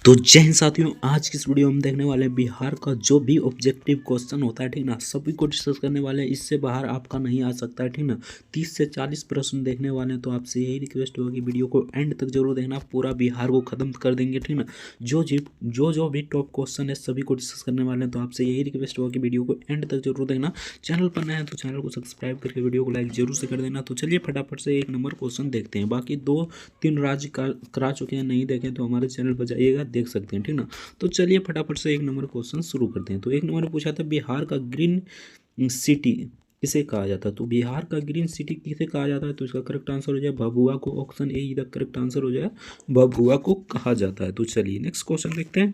तो जय हिंद साथियों, आज की इस वीडियो में हम देखने वाले हैं बिहार का जो भी ऑब्जेक्टिव क्वेश्चन होता है, ठीक ना, सभी को डिस्कस करने वाले हैं। इससे बाहर आपका नहीं आ सकता है, ठीक ना। 30 से 40 प्रश्न देखने वाले हैं, तो आपसे यही रिक्वेस्ट होगा कि वीडियो को एंड तक जरूर देखना। पूरा बिहार को खत्म कर देंगे, ठीक ना। जो भी टॉप क्वेश्चन है सभी को डिस्कस करने वाले हैं, तो आपसे यही रिक्वेस्ट होगा कि वीडियो को एंड तक जरूर देखना। चैनल पर नए हैं तो चैनल को सब्सक्राइब करके वीडियो को लाइक जरूर से कर देना। तो चलिए फटाफट से 1 नंबर क्वेश्चन देखते हैं। बाकी 2-3 राज्य करा चुके हैं, नहीं देखें तो हमारे चैनल पर जाइएगा, देख सकते हैं, ठीक ना। तो चलिए फटाफट से 1 नंबर क्वेश्चन शुरू करते हैं। तो 1 नंबर पूछा था, बिहार का ग्रीन सिटी किसे कहा जाता है। तो बिहार का ग्रीन सिटी किसे कहा जाता है, तो इसका करेक्ट आंसर हो जाए भभुआ को। ऑप्शन ए इधर करेक्ट आंसर हो जाए, भभुआ को कहा जाता है। तो चलिए नेक्स्ट क्वेश्चन देखते हैं।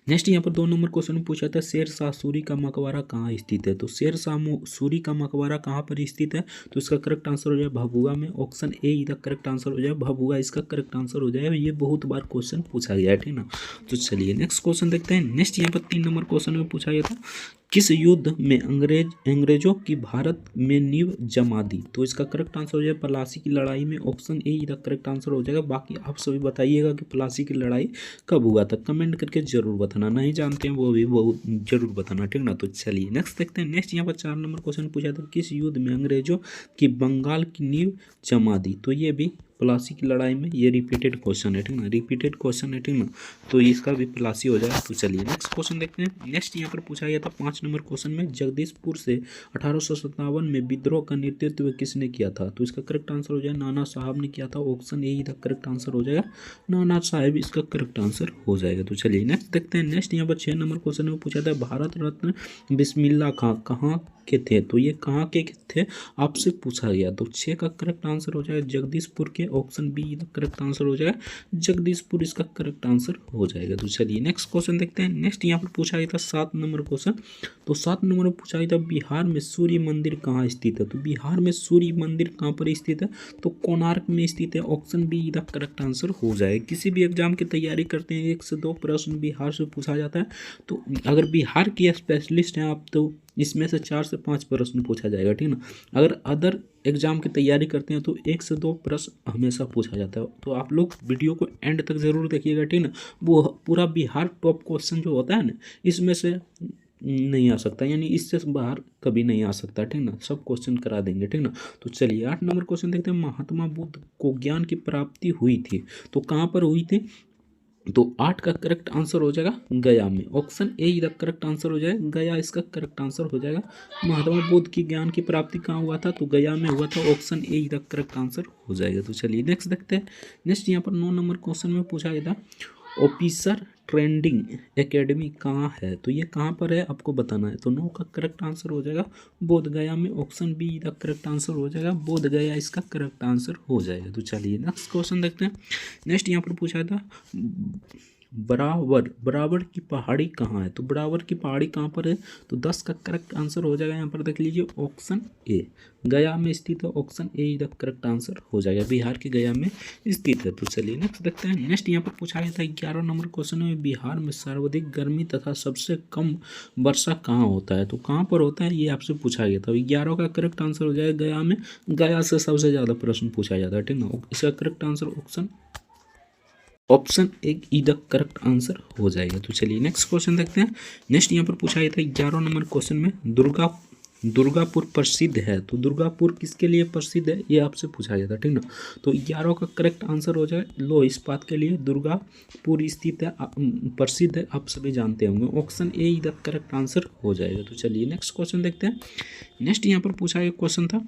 नेक्स्ट यहाँ पर 2 नंबर क्वेश्चन में पूछा था, शेरशाह सूरी का मकबरा कहाँ स्थित है। तो शेरशाह सूरी का मकबरा कहाँ पर स्थित है, तो इसका करेक्ट आंसर हो जाए भभुआ में। ऑप्शन ए इधर करेक्ट आंसर हो जाए भभुआ, इसका करेक्ट आंसर हो जाए। ये बहुत बार क्वेश्चन पूछा गया है, ठीक ना। तो चलिए नेक्स्ट क्वेश्चन देखते हैं। नेक्स्ट यहाँ पर 3 नंबर क्वेश्चन में पूछा गया था, किस युद्ध में अंग्रेजों की भारत में नींव जमा दी। तो इसका करेक्ट आंसर हो जाए प्लासी की लड़ाई में। ऑप्शन ए इधर करेक्ट आंसर हो जाएगा। बाकी आप सभी बताइएगा कि प्लासी की लड़ाई कब हुआ था, कमेंट करके जरूर बताना। नहीं जानते हैं वो भी जरूर बताना, ठीक ना। तो चलिए नेक्स्ट देखते हैं। नेक्स्ट यहाँ पर 4 नंबर क्वेश्चन पूछा था, किस युद्ध में अंग्रेजों की बंगाल की नींव जमा दी। तो ये भी प्लासी की लड़ाई में, ये रिपीटेड क्वेश्चन है, ठीक ना, रिपीटेड क्वेश्चन है, ठीक ना। तो इसका भी प्लासी हो जाएगा। तो चलिए नेक्स्ट क्वेश्चन देखते हैं। नेक्स्ट यहाँ पर पूछा गया था 5 नंबर क्वेश्चन में, जगदीशपुर से 1857 में विद्रोह का नेतृत्व किसने किया था। तो इसका करेक्ट आंसर हो जाए नाना साहब ने किया था। ऑप्शन ए इधर करेक्ट आंसर हो जाएगा, नाना साहब इसका करेक्ट आंसर हो जाएगा। तो चलिए नेक्स्ट देखते हैं। नेक्स्ट यहाँ पर 6 नंबर क्वेश्चन में पूछा था, भारत रत्न बिस्मिल्ला खां कहाँ के थे। तो ये कहाँ के थे आपसे पूछा गया। तो 6 का करेक्ट आंसर हो जाएगा जगदीशपुर के। ऑप्शन बी का करेक्ट आंसर हो जाएगा जगदीशपुर, इसका करेक्ट आंसर हो जाएगा। तो चलिए नेक्स्ट क्वेश्चन देखते हैं। नेक्स्ट यहाँ पर पूछा गया था 7 नंबर क्वेश्चन। तो 7 नंबर में पूछा गया था, बिहार में सूर्य मंदिर कहाँ स्थित है। तो बिहार में सूर्य मंदिर कहाँ पर स्थित है, तो कोणार्क में स्थित है। ऑप्शन बी का करेक्ट आंसर हो जाएगा। किसी भी एग्जाम की तैयारी करते हैं 1 से 2 प्रश्न बिहार से पूछा जाता है। तो अगर बिहार के स्पेशलिस्ट हैं आप, तो इसमें से 4 से 5 प्रश्न पूछा जाएगा, ठीक ना। अगर अदर एग्जाम की तैयारी करते हैं तो 1 से 2 प्रश्न हमेशा पूछा जाता है। तो आप लोग वीडियो को एंड तक जरूर देखिएगा, ठीक ना। वो पूरा बिहार टॉप क्वेश्चन जो होता है ना, इसमें से नहीं आ सकता, यानी इससे बाहर कभी नहीं आ सकता, ठीक ना। सब क्वेश्चन करा देंगे, ठीक ना। तो चलिए 8 नंबर क्वेश्चन देखते हैं। महात्मा बुद्ध को ज्ञान की प्राप्ति हुई थी, तो कहाँ पर हुई थी। तो 8 का करेक्ट आंसर हो जाएगा गया में। ऑप्शन ए इधर करेक्ट आंसर हो जाएगा गया, इसका करेक्ट आंसर हो जाएगा। महात्मा बुद्ध की ज्ञान की प्राप्ति कहाँ हुआ था, तो गया में हुआ था। ऑप्शन ए इधर करेक्ट आंसर हो जाएगा। तो चलिए नेक्स्ट देखते हैं। नेक्स्ट यहाँ पर 9 नंबर क्वेश्चन में पूछा गया था, ऑफिसर ट्रेंडिंग एकेडमी कहाँ है। तो ये कहाँ पर है आपको बताना है। तो 9 का करेक्ट आंसर हो जाएगा बोध गया में। ऑप्शन बी का करेक्ट आंसर हो जाएगा बोध गया, इसका करेक्ट आंसर हो जाएगा। तो चलिए नेक्स्ट क्वेश्चन देखते हैं। नेक्स्ट यहाँ पर पूछा था, बराबर की पहाड़ी कहाँ है। तो बराबर की पहाड़ी कहाँ पर है, तो 10 का करेक्ट आंसर हो जाएगा। यहाँ पर देख लीजिए ऑप्शन ए गया में स्थित है। ऑप्शन ए इधर करेक्ट आंसर हो जाएगा, बिहार के गया में स्थित है। तो चलिए नेक्स्ट देखते हैं। नेक्स्ट यहाँ पर पूछा गया था 11 नंबर क्वेश्चन में, बिहार में सर्वाधिक गर्मी तथा सबसे कम वर्षा कहाँ होता है। तो कहाँ पर होता है ये आपसे पूछा गया था। 11 का करेक्ट आंसर हो जाएगा गया में। गया से सबसे ज़्यादा प्रश्न पूछा जाता है, ठीक ना। इसका करेक्ट आंसर ऑप्शन एक इधर करेक्ट आंसर हो जाएगा। तो चलिए नेक्स्ट क्वेश्चन देखते हैं। नेक्स्ट यहाँ पर पूछा गया था 11 नंबर क्वेश्चन में, दुर्गापुर प्रसिद्ध है। तो दुर्गापुर किसके लिए प्रसिद्ध है ये आपसे पूछा गया था, ठीक ना। तो 11 का करेक्ट आंसर हो जाए लो इस्पात के लिए दुर्गापुर स्थित है, प्रसिद्ध है, आप सभी जानते होंगे। ऑप्शन ए इधर करेक्ट आंसर हो जाएगा। तो चलिए नेक्स्ट क्वेश्चन देखते हैं। नेक्स्ट यहाँ पर पूछा गया क्वेश्चन था,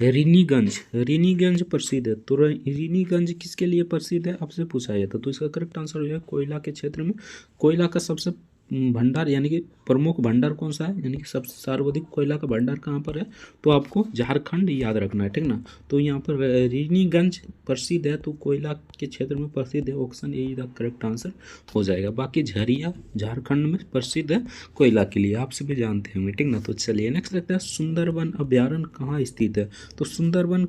रीनीगंज प्रसिद्ध है। तो रीनीगंज किसके लिए प्रसिद्ध है आपसे पूछा गया था। तो इसका करेक्ट आंसर हो जाएगा कोयला के क्षेत्र में। कोयला का सबसे भंडार यानी कि प्रमुख भंडार कौन सा है, यानी कि सबसे सर्वाधिक कोयला का भंडार कहाँ पर है, तो आपको झारखंड याद रखना है, ठीक ना। तो यहाँ पर रीनीगंज प्रसिद्ध है, तो कोयला के क्षेत्र में प्रसिद्ध है। ऑप्शन ए का करेक्ट आंसर हो जाएगा। बाकी झरिया झारखंड में प्रसिद्ध है कोयला के लिए, आप सभी जानते होंगे, ठीक ना। तो चलिए नेक्स्ट देखते हैं, सुंदरबन अभ्यारण्य कहाँ स्थित है। तो सुंदरबन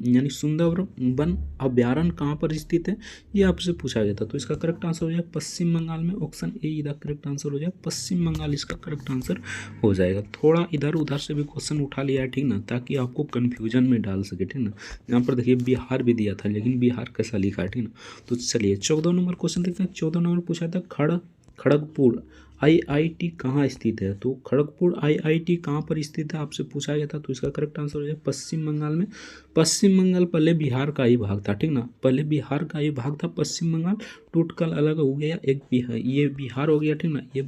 यानी सुंदरबन अभ्यारण्य कहाँ पर स्थित है ये आपसे पूछा गया था। तो इसका करेक्ट आंसर हो जाएगा पश्चिम बंगाल में। ऑप्शन ए इधर करेक्ट आंसर हो जाए, पश्चिम बंगाल इसका करेक्ट आंसर हो जाएगा। थोड़ा इधर उधर से भी क्वेश्चन उठा लिया है, ठीक ना, ताकि आपको कन्फ्यूजन में डाल सके, ठीक ना। यहाँ पर देखिए बिहार भी दिया था, लेकिन बिहार कैसा लिखा है, ठीक ना। तो चलिए 14 नंबर क्वेश्चन देखते हैं। 14 नंबर पूछा था खड़गपुर आईआईटी कहाँ स्थित है। तो खड़गपुर आईआईटी कहाँ पर स्थित है आपसे पूछा गया था। तो इसका करेक्ट आंसर हो जाए पश्चिम बंगाल में। पश्चिम बंगाल पहले बिहार का ही भाग था, ठीक ना, पहले बिहार का ही भाग था पश्चिम बंगाल, टूटकर अलग हो गया एक बिहार, ये बिहार हो गया, ठीक ना, ये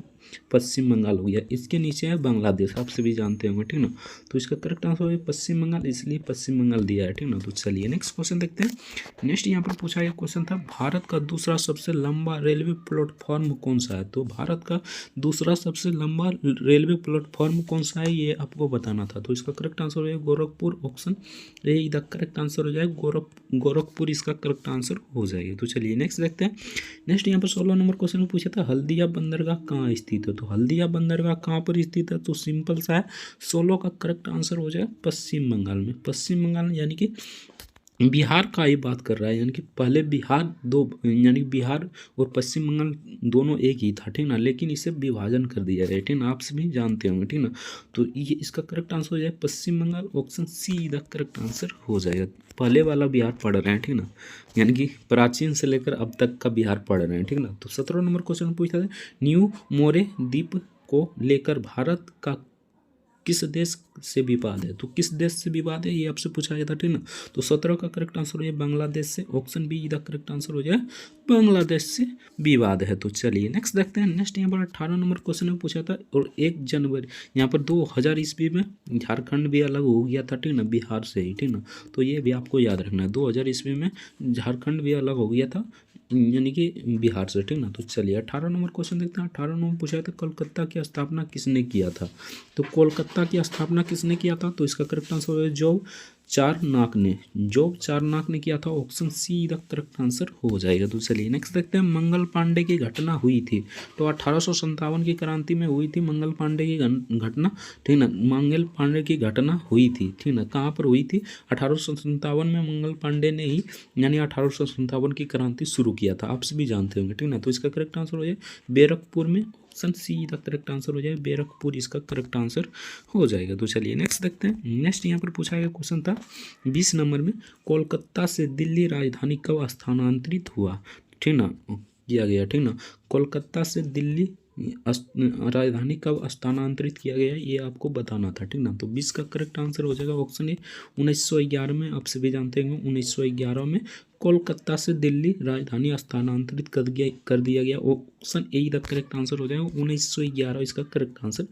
पश्चिम बंगाल हो गया। इसके नीचे है बांग्लादेश, आप सभी जानते होंगे, ठीक ना। तो इसका करेक्ट आंसर है पश्चिम बंगाल, इसलिए पश्चिम बंगाल दिया है, ठीक ना। तो चलिए नेक्स्ट क्वेश्चन देखते हैं। नेक्स्ट यहाँ पर पूछा गया क्वेश्चन था भारत का दूसरा सबसे लंबा रेलवे प्लेटफॉर्म कौन सा है। तो भारत का दूसरा सबसे लंबा रेलवे प्लेटफॉर्म कौन सा है, ये आपको बताना था। तो इसका करेक्ट आंसर हो जाए गोरखपुर, ऑप्शन ए इधर करेक्ट आंसर हो जाए गोरखपुर इसका करेक्ट आंसर हो जाएगा। तो चलिए नेक्स्ट देखते हैं। नेक्स्ट यहाँ पर 16 नंबर क्वेश्चन में पूछा था हल्दिया बंदरगाह कहाँ स्थित है। तो हल्दिया बंदरगाह कहाँ पर स्थित है। तो सिंपल सा है, 16 का करेक्ट आंसर हो जाए पश्चिम बंगाल में। पश्चिम बंगाल यानी कि बिहार का ही बात कर रहा है, यानी कि पहले बिहार दो, यानी बिहार और पश्चिम बंगाल दोनों एक ही था, ठीक ना, लेकिन इसे विभाजन कर दिया गया, ठीक ना, आप सभी जानते होंगे, ठीक ना। तो ये इसका करेक्ट आंसर हो जाए Paschim Bangal, option C the correct answer हो जाएगा। पहले वाला बिहार पढ़ रहे हैं, ठीक ना, यानी कि प्राचीन से लेकर अब तक का बिहार पढ़ रहे हैं, ठीक ना। तो 17 नंबर क्वेश्चन पूछा था न्यू मोरे द्वीप को लेकर भारत का किस देश से विवाद है। तो किस देश से विवाद है ये आपसे पूछा गया था, ठीक ना। तो 17 का करेक्ट आंसर हो जाए बांग्लादेश से, ऑप्शन बी इधर करेक्ट आंसर हो जाए बांग्लादेश से विवाद है। तो चलिए नेक्स्ट देखते हैं। नेक्स्ट यहाँ पर 18 नंबर क्वेश्चन में पूछा था और 1 जनवरी यहाँ पर 2000 ईस्वी में झारखंड भी अलग हो गया था, ठीक ना, बिहार से ही, ठीक ना। तो ये भी आपको याद रखना है, 2000 ईस्वी में झारखंड भी अलग हो गया था, यानी कि बिहार से, ठीक ना। तो चलिए 18 नंबर क्वेश्चन देखते हैं। 18 नंबर पूछा था कोलकाता की स्थापना किसने किया था। तो कोलकाता की स्थापना किसने किया था। तो इसका करेक्ट आंसर है जॉब चारनाक ने, जॉब चारनाक ने किया था, option C the correct answer हो जाएगा। तो चलिए नेक्स्ट देखते हैं। मंगल पांडे की घटना हुई थी। तो 1857 की क्रांति में हुई थी मंगल पांडे की घटना, ठीक ना, मंगल पांडे की घटना हुई थी, ठीक ना। कहाँ पर हुई थी, 1857 में मंगल पांडे ने ही, यानी 1857 की क्रांति शुरू किया था, आप सभी जानते होंगे, ठीक ना। तो इसका करेक्ट आंसर हो जाए बैरकपुर में, ऑप्शन सी का करेक्ट आंसर हो जाए बैरकपुर इसका करेक्ट आंसर हो जाएगा। तो चलिए नेक्स्ट देखते हैं। नेक्स्ट यहाँ पर पूछा गया क्वेश्चन था 20 नंबर में कोलकाता से दिल्ली राजधानी कब स्थानांतरित हुआ, ठीक ना, किया गया, ठीक ना। कोलकाता से दिल्ली राजधानी कब स्थानांतरित किया गया ये आपको बताना था, ठीक ना। तो 20 का करेक्ट आंसर हो जाएगा ऑप्शन ए 1911 में, आप सभी जानते हैं 1911 में कोलकाता से दिल्ली राजधानी स्थानांतरित कर दिया गया, option A the correct answer हो जाएगा 1911 इसका करेक्ट आंसर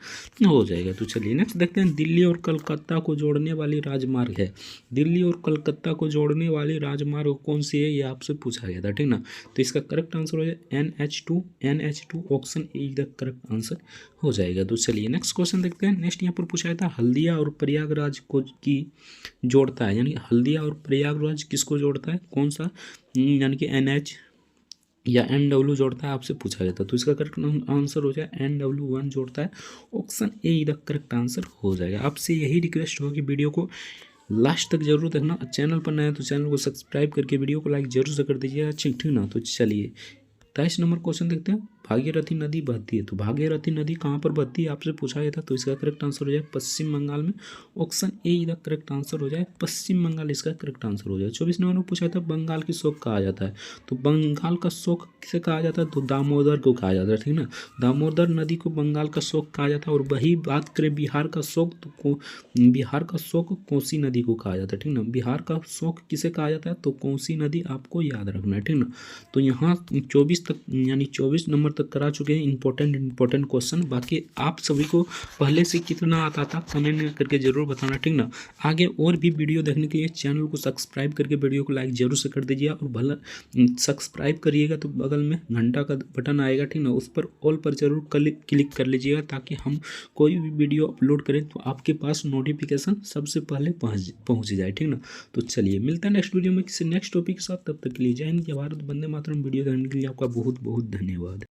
हो जाएगा। तो चलिए नेक्स्ट देखते हैं। दिल्ली और कलकत्ता को जोड़ने वाली राजमार्ग है, दिल्ली और कलकत्ता को जोड़ने वाली राजमार्ग कौन सी है ये आपसे पूछा गया था, ठीक ना। तो इसका करेक्ट आंसर हो जाए NH2 option A the correct answer हो जाएगा। तो चलिए नेक्स्ट क्वेश्चन देखते हैं। नेक्स्ट यहाँ पर पूछा था हल्दिया और प्रयागराज को की जोड़ता है, यानी हल्दिया और प्रयागराज किसको जोड़ता है, कौन सा, यानी कि NH या NW जोड़ता है, आपसे पूछा गया था। तो इसका करेक्ट आंसर हो जाए NW1 जोड़ता है, option A the correct answer हो जाएगा। आपसे यही रिक्वेस्ट होगा कि वीडियो को लास्ट तक जरूर देखना, चैनल पर नया है तो चैनल को सब्सक्राइब करके वीडियो को लाइक जरूर से कर दीजिएगा, ठीक ना। तो चलिए 23 नंबर क्वेश्चन देखते हैं। भागीरथी नदी बहती है। तो भागीरथी नदी कहाँ पर बहती है आपसे पूछा गया था। तो इसका करेक्ट आंसर हो जाए पश्चिम बंगाल में, option A the correct answer हो जाए पश्चिम बंगाल इसका करेक्ट आंसर हो जाए। 24 नंबर में पूछा था बंगाल की शोक कहा जाता है। तो बंगाल का शोक किसे कहा जाता है। तो दामोदर को कहा जाता है, ठीक ना, दामोदर नदी को बंगाल का शोक कहा जाता है। और वही बात करें बिहार का शोक, तो बिहार का शोक कोसी नदी को कहा जाता है, ठीक ना। बिहार का शोक किसे कहा जाता है, तो कोसी नदी आपको याद रखना है, ठीक ना। तो यहाँ 24 तक, यानी 24 नंबर तक करा चुके हैं इंपॉर्टेंट क्वेश्चन। बाकी आप सभी को पहले से कितना आता था कमेंट करके जरूर बताना, ठीक ना। आगे और भी वीडियो देखने के लिए चैनल को सब्सक्राइब करके वीडियो को लाइक जरूर से कर दीजिए। और भला सब्सक्राइब करिएगा तो बगल में घंटा का बटन आएगा, ठीक ना, उस पर ऑल पर जरूर क्लिक कर लीजिएगा, ताकि हम कोई भी वीडियो अपलोड करें तो आपके पास नोटिफिकेशन सबसे पहले पहुँच जाए, ठीक ना। तो चलिए मिलता है नेक्स्ट वीडियो में किसी नेक्स्ट टॉपिक के साथ, तब तक के लिए जय हिंद जय भारत वंदे मातरम। वीडियो देखने के लिए आपका बहुत बहुत धन्यवाद।